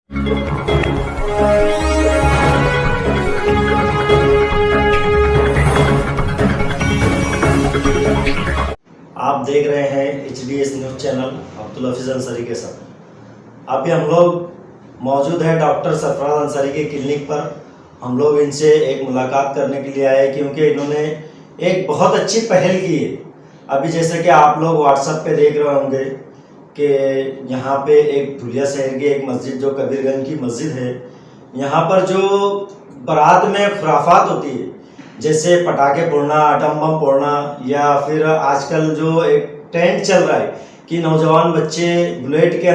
आप देख रहे हैं HDS news channel Abdul Hafeez Ansari के साथ। अभी हम लोग मौजूद हैं डॉक्टर सरफराज अंसारी के क्लिनिक पर। हम लोग इनसे एक मुलाकात करने के लिए आए क्योंकि इन्होंने एक बहुत अच्छी पहल की है। अभी जैसे कि आप लोग व्हाट्सएप पे देख रहे होंगे कि यहाँ पे एक धुलिया शहर की एक मस्जिद जो कबीरगंज की मस्जिद है, यहाँ पर जो बारात में खुराफात होती है, जैसे पटाखे फोड़ना, आटम बम फोड़ना, या फिर आजकल जो एक ट्रेंड चल रहा है कि नौजवान बच्चे बुलेट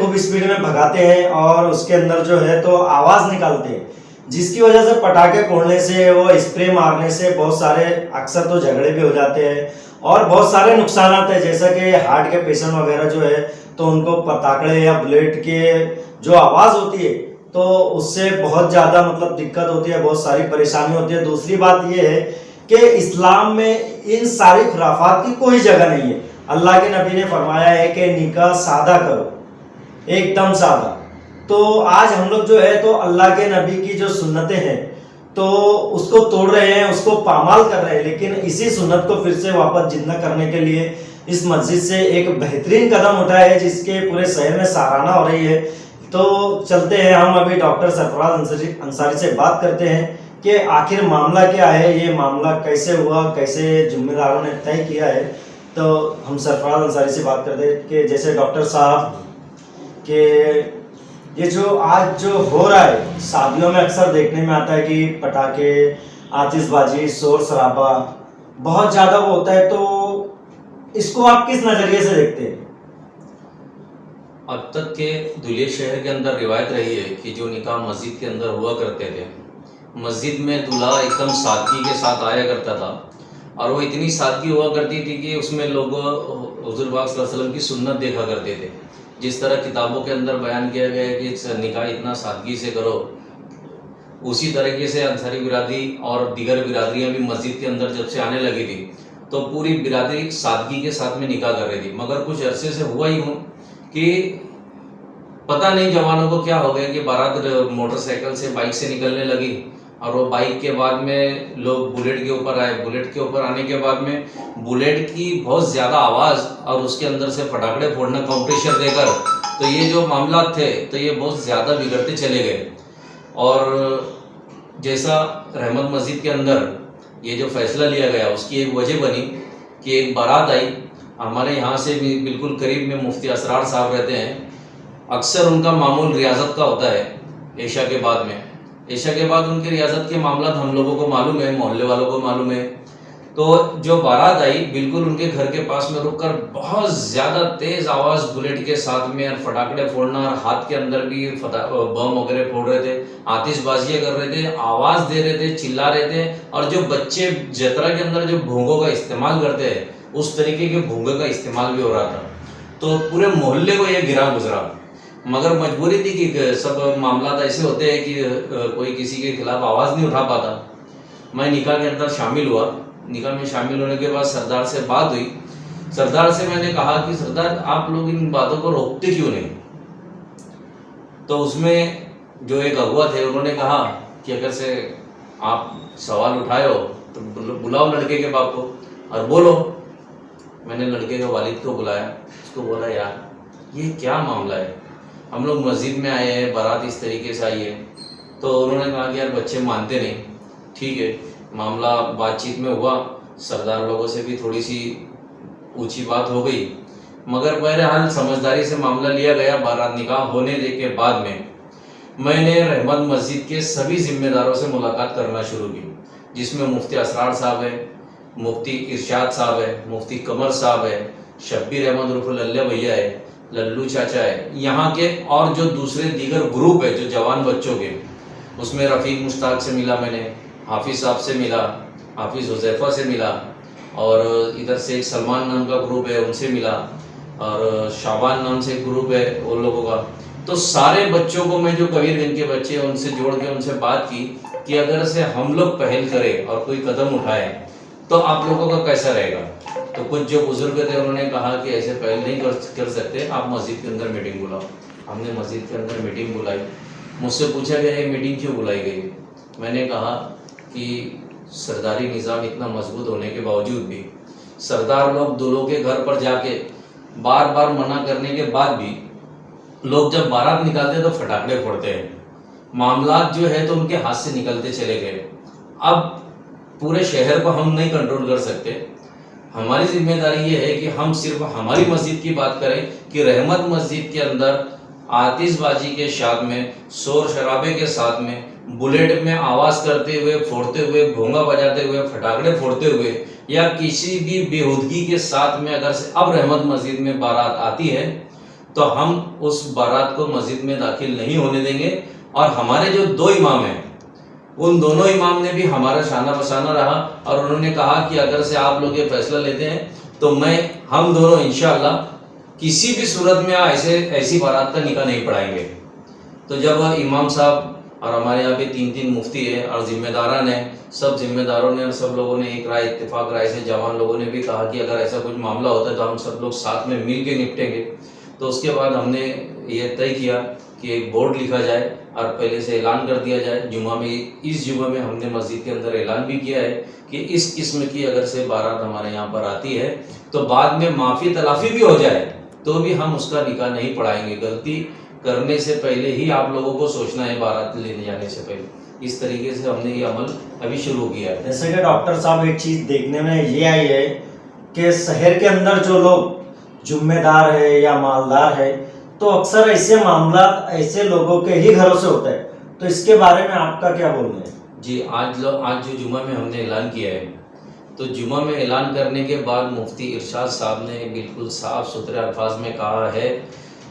खूब स्पीड में भगाते हैं और उसके अंदर जो है तो आवाज़ निकालते हैं, जिसकी वजह से पटाखे फोड़ने से, वो स्प्रे मारने से बहुत सारे अक्सर तो झगड़े भी हो जाते हैं और बहुत सारे नुकसान आते हैं। जैसा कि हार्ट के पेशेंट वगैरह जो है तो उनको पटाखे या बुलेट के जो आवाज़ होती है तो उससे बहुत ज़्यादा मतलब दिक्कत होती है, बहुत सारी परेशानी होती है। दूसरी बात ये है कि इस्लाम में इन सारी खुराफात की कोई जगह नहीं है। अल्लाह के नबी ने फरमाया है कि निकाह सादा करो, एकदम सादा। तो आज हम लोग जो है तो अल्लाह के नबी की जो सुन्नतें हैं तो उसको तोड़ रहे हैं, उसको पामाल कर रहे हैं, लेकिन इसी सुन्नत को फिर से वापस जिंदा करने के लिए इस मस्जिद से एक बेहतरीन कदम उठाया है, जिसके पूरे शहर में सराहना हो रही है। तो चलते हैं, हम अभी डॉक्टर सरफराज अंसारी से बात करते हैं कि आखिर मामला क्या है, ये मामला कैसे हुआ, कैसे जिम्मेदारों ने तय किया है। तो हम सरफराज अंसारी से बात करते हैं कि जैसे डॉक्टर साहब कि ये जो आज जो हो रहा है शादियों में अक्सर देखने में आता है कि पटाखे, आतिशबाजी, शोर शराबा बहुत ज़्यादा वो होता है, तो इसको आप किस नज़रिए से देखते हैं? अब तक के धुलिया शहर के अंदर रिवायत रही है कि जो निकाह मस्जिद के अंदर हुआ करते थे, मस्जिद में दूल्हा एकदम सादगी के साथ आया करता था और वो इतनी सादगी हुआ करती थी कि उसमें लोग हुज़ूर पाक सल्लल्लाहु अलैहि वसल्लम की सुन्नत देखा करते थे। जिस तरह किताबों के अंदर बयान किया गया है कि निकाह इतना सादगी से करो, उसी तरीके से अंसारी बिरादरी और दीगर बिरादरियाँ भी मस्जिद के अंदर जब से आने लगी थी तो पूरी बिरादरी सादगी के साथ में निकाह कर रही थी। मगर कुछ अरसे से हुआ ही हूँ कि पता नहीं जवानों को क्या हो गया कि बारात मोटरसाइकिल से, बाइक से निकलने लगी और वो बाइक के बाद में लोग बुलेट के ऊपर आए। बुलेट के ऊपर आने के बाद में बुलेट की बहुत ज़्यादा आवाज़ और उसके अंदर से फटाकड़े फोड़ना कॉम्पिटिशन देकर, तो ये जो मामला थे तो ये बहुत ज़्यादा बिगड़ते चले गए। और जैसा रहमत मस्जिद के अंदर ये जो फैसला लिया गया उसकी एक वजह बनी कि एक बारात आई हमारे यहाँ से भी बिल्कुल करीब में मुफ्ती असरार साहब रहते हैं। अक्सर उनका मामूल रियाजत का होता है ऐशा के बाद में। ऐशा के बाद उनके रियाजत के मामला हम लोगों को मालूम है, मोहल्ले वालों को मालूम है। तो जो बारात आई बिल्कुल उनके घर के पास में रुककर बहुत ज़्यादा तेज़ आवाज़ बुलेट के साथ में और फटाकड़े फोड़ना, और हाथ के अंदर भी बम वगैरह फोड़ रहे थे, आतिशबाजियाँ कर रहे थे, आवाज़ दे रहे थे, चिल्ला रहे थे। और जो बच्चे जतरा के अंदर जो भोंगों का इस्तेमाल करते हैं उस तरीके के भोंगे का इस्तेमाल भी हो रहा था। तो पूरे मोहल्ले को ये गिरा गुजरा। मगर मजबूरी थी कि सब मामला ऐसे होते हैं कि कोई किसी के खिलाफ आवाज़ नहीं उठा पाता। मैं निकाह के अंदर शामिल हुआ। निकाह में शामिल होने के बाद सरदार से बात हुई। सरदार से मैंने कहा कि सरदार आप लोग इन बातों को रोकते क्यों नहीं? तो उसमें जो एक अगुआ थे उन्होंने कहा कि अगर से आप सवाल उठाए हो तो बुलाओ लड़के के बाप को और बोलो। मैंने लड़के के वालिद को बुलाया, उसको बोला यार ये क्या मामला है, हम लोग मस्जिद में आए हैं, बारात इस तरीके से आई है। तो उन्होंने कहा कि यार बच्चे मानते नहीं। ठीक है, मामला बातचीत में हुआ, सरदार लोगों से भी थोड़ी सी ऊंची बात हो गई, मगर बहरहाल समझदारी से मामला लिया गया। बारात निकाह होने के बाद में मैंने रहमत मस्जिद के सभी जिम्मेदारों से मुलाकात करना शुरू की, जिसमें मुफ्ती असरार साहब है, मुफ्ती इरशाद साहब है, मुफ्ती कमर साहब है, शब्बीर अहमद रुफुल अल्लाह भैया है, लल्लू चाचा है, यहाँ के और जो दूसरे दीगर ग्रुप है जो जवान बच्चों के, उसमें रफ़ीक मुश्ताक से मिला, मैंने हाफिज़ साहब से मिला, हाफिज़ हुज़ैफ़ा से मिला, और इधर से एक सलमान नाम का ग्रुप है उनसे मिला, और शाबान नाम से एक ग्रुप है उन लोगों का। तो सारे बच्चों को मैं जो कबीरगंज के बच्चे हैं उनसे जोड़ के उनसे बात की कि अगर से हम लोग पहल करें और कोई कदम उठाए तो आप लोगों का कैसा रहेगा। तो कुछ जो बुजुर्ग थे उन्होंने कहा कि ऐसे पहल नहीं कर सकते, आप मस्जिद के अंदर मीटिंग बुलाओ। हमने मस्जिद के अंदर मीटिंग बुलाई। मुझसे पूछा गया ये मीटिंग क्यों बुलाई गई। मैंने कहा कि सरदारी निज़ाम इतना मजबूत होने के बावजूद भी सरदार लोग दूल्हों के घर पर जाके बार बार मना करने के बाद भी लोग जब बारात निकालते हैं तो फटाकड़े फोड़ते हैं। मामलात जो है तो उनके हाथ से निकलते चले गए। अब पूरे शहर को हम नहीं कंट्रोल कर सकते। हमारी जिम्मेदारी ये है कि हम सिर्फ हमारी मस्जिद की बात करें कि रहमत मस्जिद के अंदर आतिशबाजी के साथ में, शोर शराबे के साथ में, बुलेट में आवाज़ करते हुए, फोड़ते हुए, भोंगा बजाते हुए, फटाकड़े फोड़ते हुए या किसी भी बेहूदगी के साथ में अगर से अब रहमत मस्जिद में बारात आती है तो हम उस बारात को मस्जिद में दाखिल नहीं होने देंगे। और हमारे जो 2 इमाम हैं उन दोनों इमाम ने भी हमारा शाना बशाना रहा और उन्होंने कहा कि अगर से आप लोग ये फैसला लेते हैं तो हम दोनों इंशाअल्लाह किसी भी सूरत में ऐसी बारात का निकाह नहीं पढ़ाएंगे। तो जब इमाम साहब और हमारे यहाँ पे 3 मुफ्ती है और जिम्मेदारान है, सब जिम्मेदारों ने और सब लोगों ने एक राय, इत्तेफाक राय से जवान लोगों ने भी कहा कि अगर ऐसा कुछ मामला होता है तो हम सब लोग साथ में मिल के निपटेंगे। तो उसके बाद हमने ये तय किया कि एक बोर्ड लिखा जाए और पहले से ऐलान कर दिया जाए। इस जुमा में हमने मस्जिद के अंदर ऐलान भी किया है कि इस किस्म की अगर से बारात हमारे यहाँ पर आती है तो बाद में माफ़ी तलाफ़ी भी हो जाए तो भी हम उसका निकाह नहीं पढ़ाएंगे। गलती करने से पहले ही आप लोगों को सोचना है बारात लेने जाने से पहले। इस तरीके से हमने ये अमल अभी शुरू किया है। जैसे कि डॉक्टर साहब एक चीज़ देखने में ये आई है कि शहर के अंदर जो लोग जिम्मेदार है या मालदार है तो अक्सर ऐसे मामला ऐसे लोगों के ही घरों से होता है। तो इसके बारे में आपका क्या बोलना है? जी, आज जो जुमा में हमने ऐलान किया है तो जुमा में ऐलान करने के बाद मुफ्ती इरशाद साहब ने बिल्कुल साफ सुथरे अल्फाज में कहा है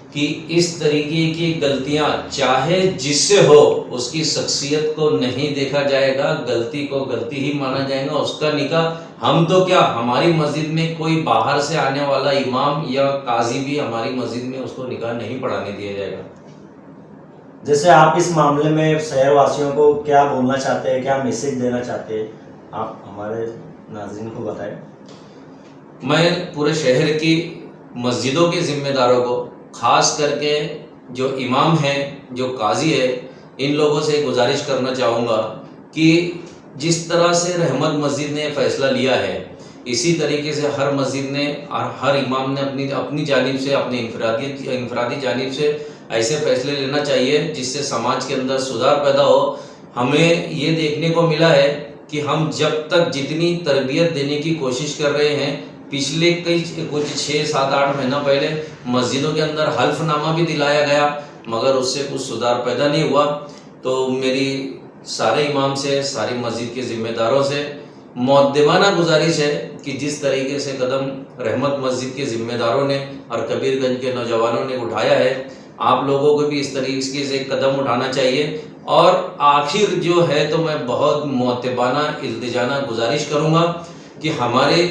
कि इस तरीके की गलतियां चाहे जिससे हो उसकी शख्सियत को नहीं देखा जाएगा, गलती को गलती ही माना जाएगा, उसका निकाह हम तो क्या हमारी मस्जिद में कोई बाहर से आने वाला इमाम या काजी भी हमारी मस्जिद में उसको निकाह नहीं पढ़ाने दिया जाएगा। जैसे आप इस मामले में शहर वासियों को क्या बोलना चाहते हैं, क्या मैसेज देना चाहते हैं, आप हमारे नाज़रीन को बताएं। मैं पूरे शहर की मस्जिदों के जिम्मेदारों को, खास करके जो इमाम हैं, जो काजी है, इन लोगों से गुजारिश करना चाहूँगा कि जिस तरह से रहमत मस्जिद ने फैसला लिया है इसी तरीके से हर मस्जिद ने और हर इमाम ने अपनी जानिब से, अपनी इनफरादी जानिब से ऐसे फैसले लेना चाहिए जिससे समाज के अंदर सुधार पैदा हो। हमें ये देखने को मिला है कि हम जब तक जितनी तरबियत देने की कोशिश कर रहे हैं, पिछले कुछ 6-7-8 महीना पहले मस्जिदों के अंदर हल्फनामा भी दिलाया गया मगर उससे कुछ सुधार पैदा नहीं हुआ। तो मेरी सारे इमाम से, सारी मस्जिद के ज़िम्मेदारों से मुअद्दिबाना गुजारिश है कि जिस तरीके से कदम रहमत मस्जिद के ज़िम्मेदारों ने और कबीरगंज के नौजवानों ने उठाया है, आप लोगों को भी इस तरीके से कदम उठाना चाहिए। और आखिर जो है तो मैं बहुत मुअद्दिबाना, इल्तिजाना गुजारिश करूँगा कि हमारे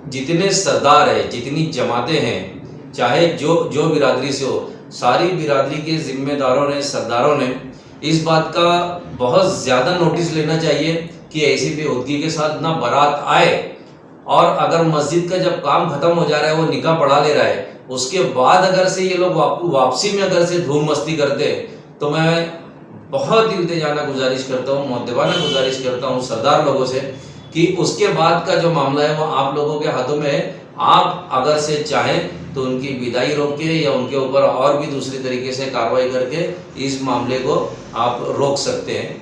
जितने सरदार हैं, जितनी जमातें हैं, चाहे जो बिरादरी से हो, सारी बिरादरी के ज़िम्मेदारों ने, सरदारों ने इस बात का बहुत ज़्यादा नोटिस लेना चाहिए कि ऐसी बेहूदगी के साथ ना बारात आए और अगर मस्जिद का जब काम ख़त्म हो जा रहा है, वो निकाह पढ़ा ले रहा है, उसके बाद अगर से ये लोग वापसी में अगर से धूम मस्ती करते तो मैं बहुत इल्तिजाना गुजारिश करता हूँ, मुअद्दिबाना गुजारिश करता हूँ सरदार लोगों से कि उसके बाद का जो मामला है वो आप लोगों के हाथों में है। आप अगर से चाहें तो उनकी विदाई रोक के या उनके ऊपर और भी दूसरी तरीके से कार्रवाई करके इस मामले को आप रोक सकते हैं।